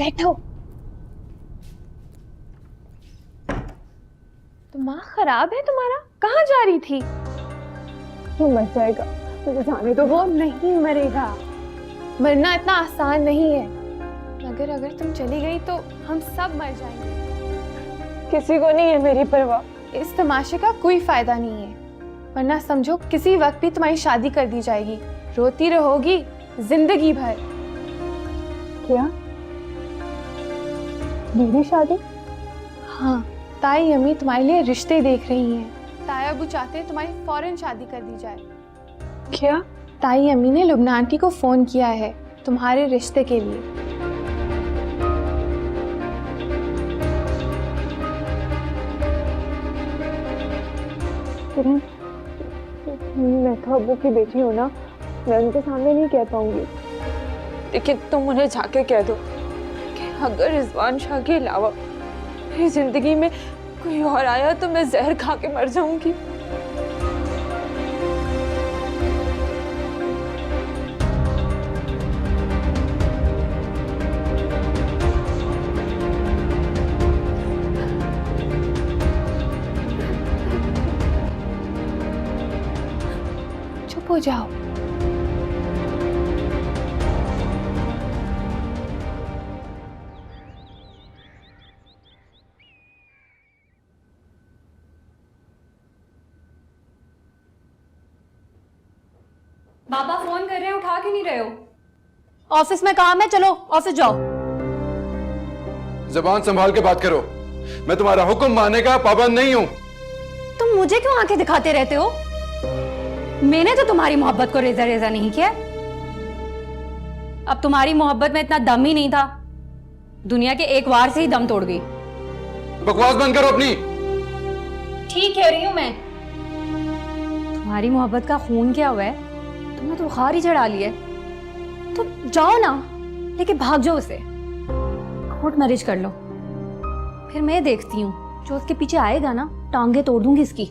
बैठो। दिमाग खराब है तुम्हारा? कहाँ जा रही थी? वो मर जाएगा, मुझे जाने दो। वो नहीं मरेगा, मरना इतना आसान नहीं है। अगर तुम चली गई तो हम सब मर जाएंगे। किसी को नहीं है मेरी परवाह। इस तमाशे का कोई फायदा नहीं है, वरना समझो किसी वक्त भी तुम्हारी शादी कर दी जाएगी। रोती रहोगी जिंदगी भर। क्या? मेरी शादी? हाँ, ताई अम्मी तुम्हारे लिए रिश्ते देख रही हैं। ताया अबू चाहते हैं तुम्हारी फौरन शादी कर दी जाए। क्या? ताई अम्मी ने लुबना आंटी को फोन किया है तुम्हारे रिश्ते के लिए। किरण, मैं तो अब्बू की बेटी हूँ ना, मैं उनके सामने नहीं कह पाऊंगी, लेकिन तुम उन्हें जाके कह दो कि अगर रिजवान शाह के अलावा मेरी जिंदगी में कोई और आया तो मैं जहर खा के मर जाऊंगी। चुप हो जाओ। पापा फोन कर रहे हैं, उठा क्यों नहीं रहे हो? ऑफिस में काम है, चलो ऑफिस जाओ। ज़बान संभाल के बात करो, मैं तुम्हारा हुक्म मानने का पाबंद नहीं हूं। तुम मुझे क्यों आंखें दिखाते रहते हो? मैंने तो तुम्हारी मोहब्बत को रेजा रेजा नहीं किया। अब तुम्हारी मोहब्बत में इतना दम ही नहीं था, दुनिया के एक वार से ही दम तोड़ गई। बकवास बंद करो अपनी। ठीक कह रही हूं मैं। तुम्हारी मोहब्बत का खून क्या हुआ है? तुमने तो बुखार ही चढ़ा लिया है। तो जाओ ना, लेके भाग जाओ उसे, कोर्ट मैरिज कर लो। फिर मैं देखती हूँ, जो उसके पीछे आएगा ना, टांगे तोड़ दूंगी इसकी।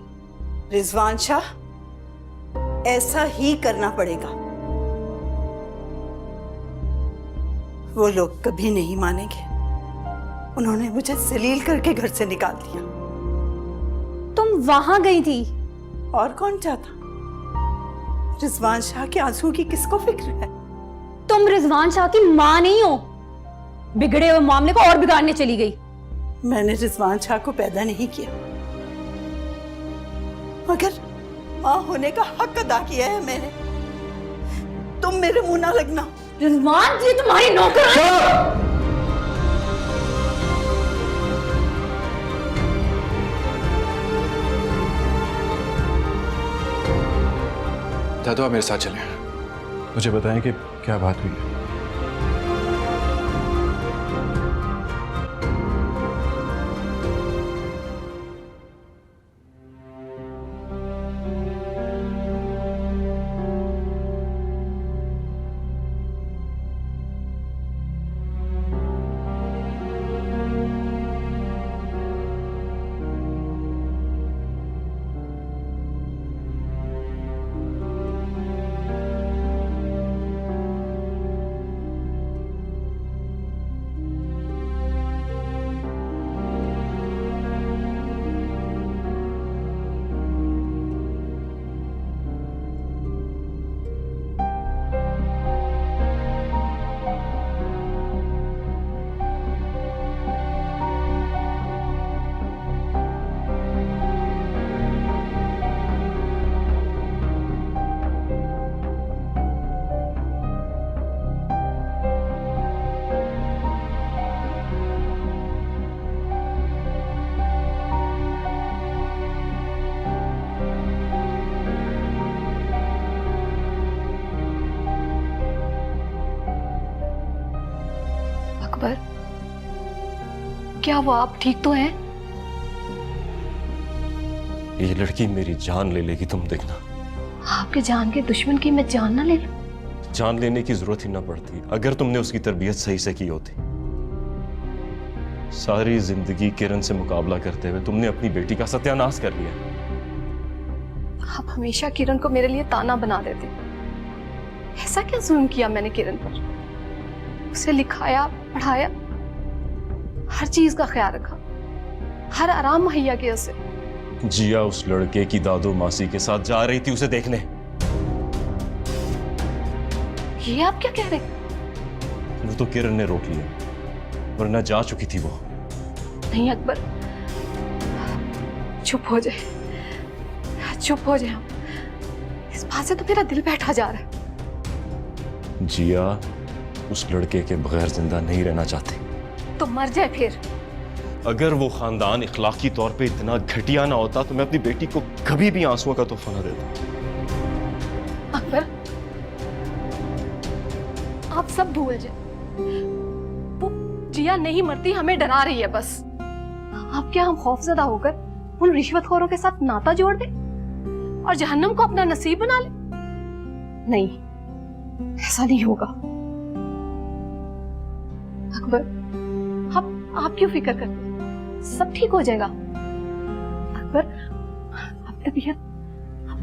रिजवान शाह, ऐसा ही करना पड़ेगा। वो लोग कभी नहीं मानेंगे। उन्होंने मुझे जलील करके घर से निकाल दिया। तुम वहां गई थी? और कौन चाहता? रिजवान शाह के आंसू की किसको फिक्र है? तुम रिजवान शाह की मां नहीं हो, बिगड़े हुए मामले को और बिगाड़ने चली गई। मैंने रिजवान शाह को पैदा नहीं किया, मगर मां होने का हक अदा किया है मैंने। तुम मेरे मुंह ना लगना। रिजवान जी तुम्हारी नौकर है। दादू आप मेरे साथ चलें, मुझे बताएं कि क्या बात हुई है। अकबर, क्या वो आप ठीक तो हैं? ये लड़की मेरी जान ले लेगी, तुम देखना। आपके जान के दुश्मन की मैं जान ना ले लूं? जान लेने की जरूरत ही ना पड़ती अगर तुमने उसकी तरबियत सही से की होती। सारी जिंदगी किरण से मुकाबला करते हुए तुमने अपनी बेटी का सत्यानाश कर लिया। आप हमेशा किरण को मेरे लिए ताना बना देते। ऐसा क्या जुल्म किया मैंने किरण पर? उसे लिखाया, पढ़ाया, हर चीज का ख्याल रखा, हर आराम मुहैया किया उसे। जिया उस लड़के की दादू मासी के साथ जा रही थी उसे देखने। ये आप क्या कह रहे? वो तो किरण ने रोक लिया, वरना जा चुकी थी वो। नहीं अकबर, चुप हो जाए, चुप हो जाए आप। इस बात से तो मेरा दिल बैठा जा रहा है। जिया उस लड़के के बगैर जिंदा नहीं रहना चाहती। तो मर जाए फिर। अगर वो खानदान इखलाकी तौर पे इतना घटिया ना होता तो मैं अपनी बेटी को कभी भी आंसुओं का तोहफा ना देता। अकबर, आप सब भूल जाए। वो जिया नहीं मरती, हमें डरा रही है बस। आप क्या हम खौफजदा होकर उन रिश्वतखोरों के साथ नाता जोड़ दें और जहन्नम को अपना नसीब बना ले? नहीं, ऐसा नहीं होगा। अकबर, आप क्यों फिक्र करते हैं? सब ठीक हो जाएगा। अकबर, आप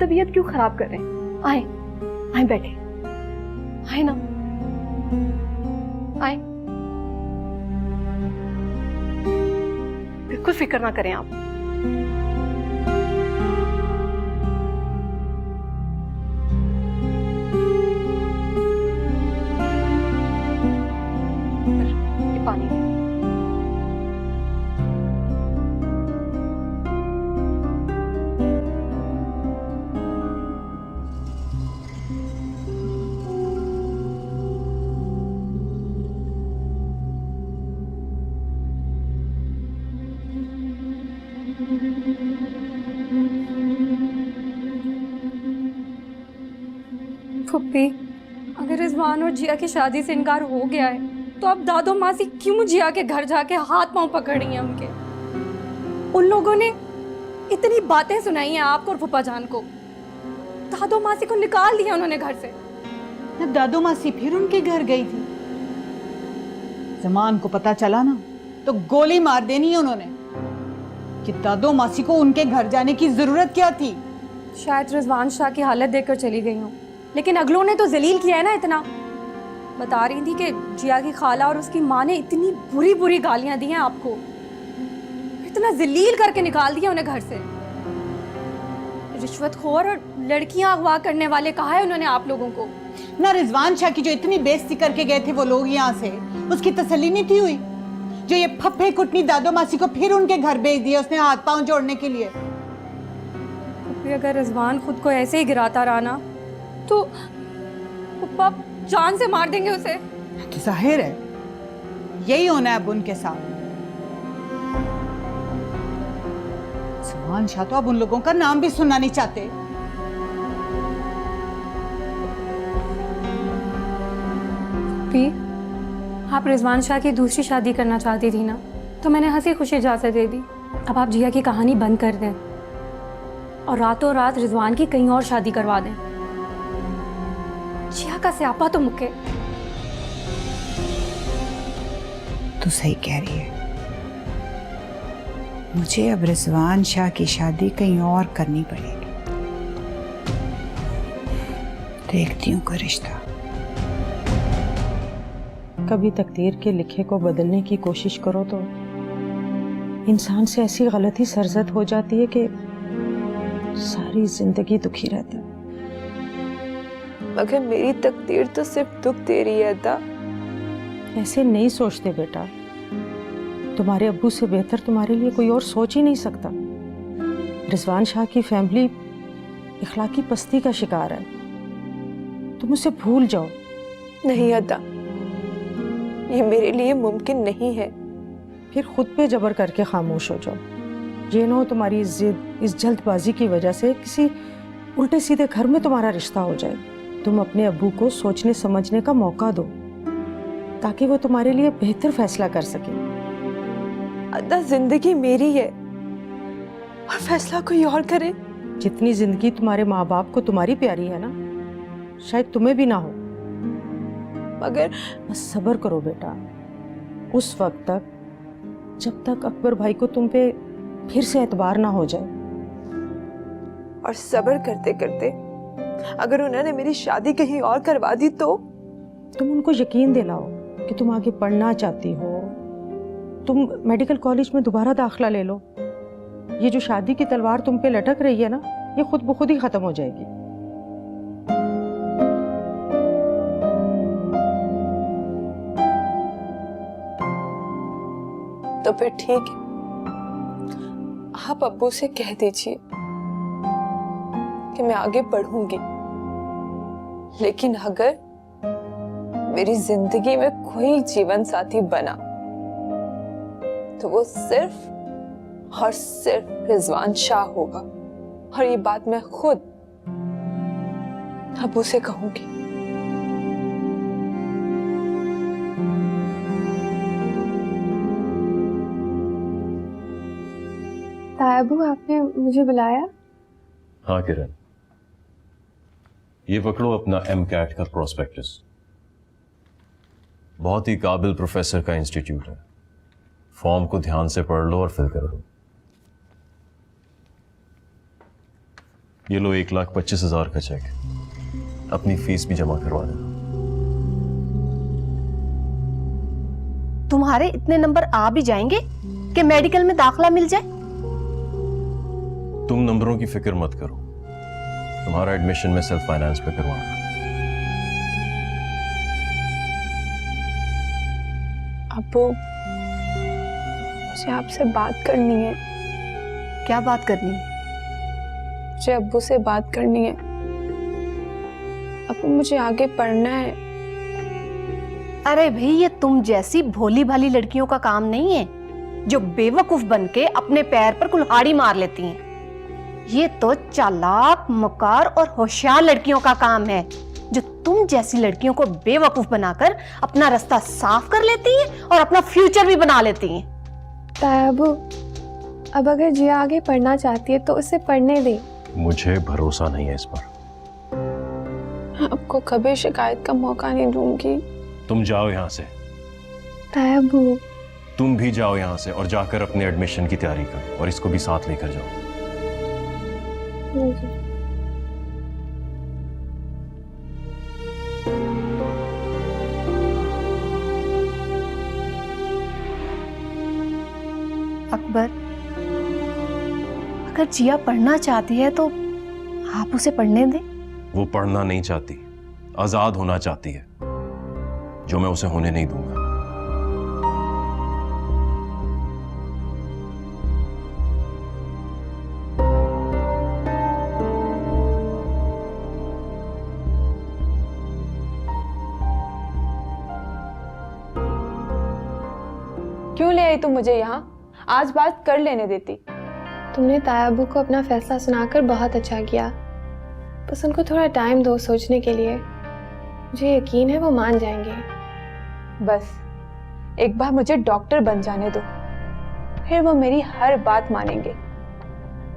तबीयत क्यों खराब कर रहे हैं? आए बैठे, आए ना, आए। बिल्कुल फिक्र ना करें आप। ये पानी ले। फुप्पी, अगर रिजवान और जिया की शादी से इनकार हो गया है तो अब दादो मासी क्यों जिया के घर जाके हाथ पांव पकड़ रही हैं उनके? उन लोगों ने इतनी बातें सुनाई हैं आपको और फुप्पा जान को। दादो मासी को निकाल दिया उन्होंने घर से। जब दादो मासी फिर उनके घर गई थी, जमान को पता चला ना तो गोली मार देनी है उन्होंने कि दादो मासी को उनके घर जाने की जरूरत क्या थी। शायद रिजवान शाह की हालत देखकर चली गई हूँ, लेकिन अगलों ने तो जलील किया है ना इतना। बता रही थी कि जिया की खाला और उसकी माँ ने इतनी बुरी बुरी गालियां दी हैं आपको, इतना जलील करके निकाल दिया उन्हें घर से। रिश्वतखोर और लड़कियां अगवा करने वाले कहा है उन्होंने आप लोगों को। ना रिजवान शाह की जो इतनी बेइज्जती करके गए थे वो लोग यहाँ से, उसकी तसल्ली नहीं थी हुई? जो ये फप्पे कुटनी दादो मासी को फिर उनके घर भेज दिया उसने हाथ पांव जोड़ने के लिए। अगर रिजवान खुद को ऐसे ही गिराता रहा ना तो पप्पा जान से मार देंगे उसे। तो जाहिर है यही होना है अब उनके साथ। रिजवान शाह तो अब उन लोगों का नाम भी सुनना नहीं चाहते। भी आप रिजवान शाह की दूसरी शादी करना चाहती थी ना, तो मैंने हंसी खुशी इजाजत दे दी। अब आप जिया की कहानी बंद कर दें और रातों रात रिजवान की कहीं और शादी करवा दें। जिया का स्यापा तो मुक्के। तू सही कह रही है, मुझे अब रिजवान शाह की शादी कहीं और करनी पड़ेगी। देखती हूँ कोई रिश्ता। कभी तकदीर के लिखे को बदलने की कोशिश करो तो इंसान से ऐसी गलती सरजद हो जाती है कि सारी जिंदगी दुखी रहता है। मगर मेरी तकदीर तो सिर्फ दुख दे रही है अदा। ऐसे नहीं सोचते बेटा, तुम्हारे अब्बू से बेहतर तुम्हारे लिए कोई और सोच ही नहीं सकता। रिजवान शाह की फैमिली इखलाकी पस्ती का शिकार है, तुम उसे भूल जाओ। नहीं अदा, ये मेरे लिए मुमकिन नहीं है। फिर खुद पे जबर करके खामोश हो जाओ। ये ना हो तुम्हारी जिद, इस जल्दबाजी की वजह से किसी उल्टे सीधे घर में तुम्हारा रिश्ता हो जाए। तुम अपने अब्बू को सोचने समझने का मौका दो ताकि वो तुम्हारे लिए बेहतर फैसला कर सके। अदा, जिंदगी मेरी है और फैसला कोई और करे। जितनी जिंदगी तुम्हारे माँ बाप को तुम्हारी प्यारी है ना, शायद तुम्हें भी ना हो। मगर बस सब्र करो बेटा, उस वक्त तक जब तक अकबर भाई को तुम पे फिर से एतबार ना हो जाए। और सब्र करते करते अगर उन्होंने मेरी शादी कहीं और करवा दी तो? तुम उनको यकीन दिलाओ कि तुम आगे पढ़ना चाहती हो, तुम मेडिकल कॉलेज में दोबारा दाखिला ले लो। ये जो शादी की तलवार तुम पे लटक रही है ना, ये खुद ब खुद ही खत्म हो जाएगी। तो फिर ठीक है, आप अब्बू से कह दीजिए कि मैं आगे बढ़ूंगी, लेकिन अगर मेरी जिंदगी में कोई जीवन साथी बना तो वो सिर्फ और सिर्फ रिजवान शाह होगा। और ये बात मैं खुद अब्बू से कहूंगी। तायाबू, आपने मुझे बुलाया? हाँ किरण, ये पकड़ो अपना MCAT का प्रोस्पेक्टस। बहुत ही काबिल प्रोफेसर का इंस्टीट्यूट है। फॉर्म को ध्यान से पढ़ लो और फिल कर लो। ये लो 1,25,000 का चेक, अपनी फीस भी जमा करवा देना। तुम्हारे इतने नंबर आ भी जाएंगे कि मेडिकल में दाखला मिल जाए? तुम नंबरों की फिक्र मत करो, तुम्हारा एडमिशन में सेल्फ फाइनेंस पे करवाऊंगा। अब्बू, मुझे आपसे बात करनी है। क्या बात करनी है? मुझे अब्बू से बात करनी है। अब्बू, मुझे आगे पढ़ना है। अरे भाई, ये तुम जैसी भोली भाली लड़कियों का काम नहीं है जो बेवकूफ बनके अपने पैर पर कुल्हाड़ी मार लेती हैं। ये तो चालाक, मकार और होशियार लड़कियों का काम है जो तुम जैसी लड़कियों को बेवकूफ बनाकर अपना रास्ता साफ कर लेती हैं और अपना फ्यूचर भी बना लेती हैं। तायाबू, अब अगर जिया आगे पढ़ना चाहती है तो उसे पढ़ने दे। मुझे भरोसा नहीं है इस पर। मैं आपको कभी शिकायत का मौका नहीं दूंगी। तुम जाओ यहाँ से। तायाबू, तुम भी जाओ यहाँ से और जाकर अपने एडमिशन की तैयारी करो और इसको भी साथ लेकर जाओ। अकबर, अगर जिया पढ़ना चाहती है तो आप उसे पढ़ने दें। वो पढ़ना नहीं चाहती, आजाद होना चाहती है, जो मैं उसे होने नहीं दूंगा। क्यों ले आई तुम मुझे यहाँ? आज बात कर लेने देती। तुमने तायाबू को अपना फैसला सुनाकर बहुत अच्छा किया। बस उनको थोड़ा टाइम दो सोचने के लिए। मुझे यकीन है वो मान जाएंगे। बस एक बार मुझे डॉक्टर बन जाने दो, फिर वो मेरी हर बात मानेंगे।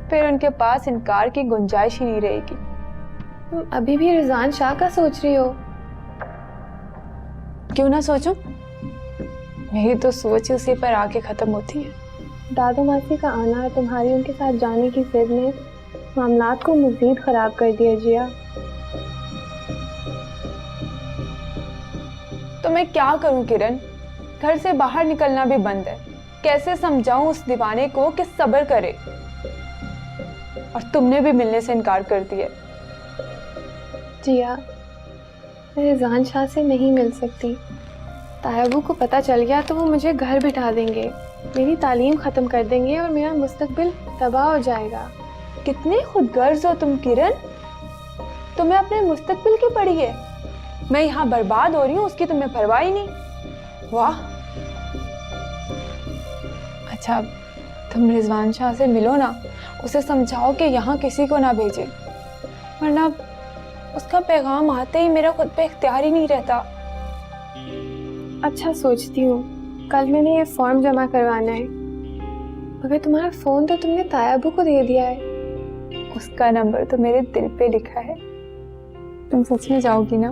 फिर उनके पास इनकार की गुंजाइश ही नहीं रहेगी। तुम अभी भी रिजवान शाह का सोच रही हो? क्यों ना सोचूं? मेरी तो सोच उसी पर आके खत्म होती है। दादो मासी का आना तुम्हारी उनके साथ जाने की जिद ने मामलात को मजीद खराब कर दिया जिया। तो मैं क्या करूं किरण? घर से बाहर निकलना भी बंद है। कैसे समझाऊं उस दीवाने को कि सब्र करे? और तुमने भी मिलने से इनकार कर दिया। जिया, मैं रिजवान शाह से नहीं मिल सकती। तायाबू को पता चल गया तो वो मुझे घर बिठा देंगे, मेरी तालीम ख़त्म कर देंगे और मेरा मुस्तकबिल तबाह हो जाएगा। कितनी खुदगर्ज हो तुम किरण। तुम्हें अपने मुस्तकबिल की पड़ी है। मैं यहाँ बर्बाद हो रही हूँ, उसकी तुम्हें परवाह ही नहीं। वाह। अच्छा, तुम रिजवान शाह से मिलो ना, उसे समझाओ कि यहाँ किसी को ना भेजे, वरना उसका पैगाम आते ही मेरा खुद पे इख्तियार ही नहीं रहता। अच्छा, सोचती हूँ। कल मैंने ये फॉर्म जमा करवाना है, मगर तुम्हारा फ़ोन तो तुमने तायाबू को दे दिया है। उसका नंबर तो मेरे दिल पे लिखा है। तुम सच में जाओगी ना?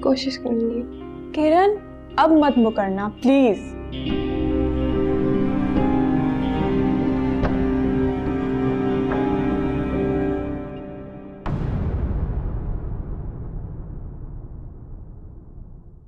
कोशिश करूँगी। किरण, अब मत मुकरना प्लीज।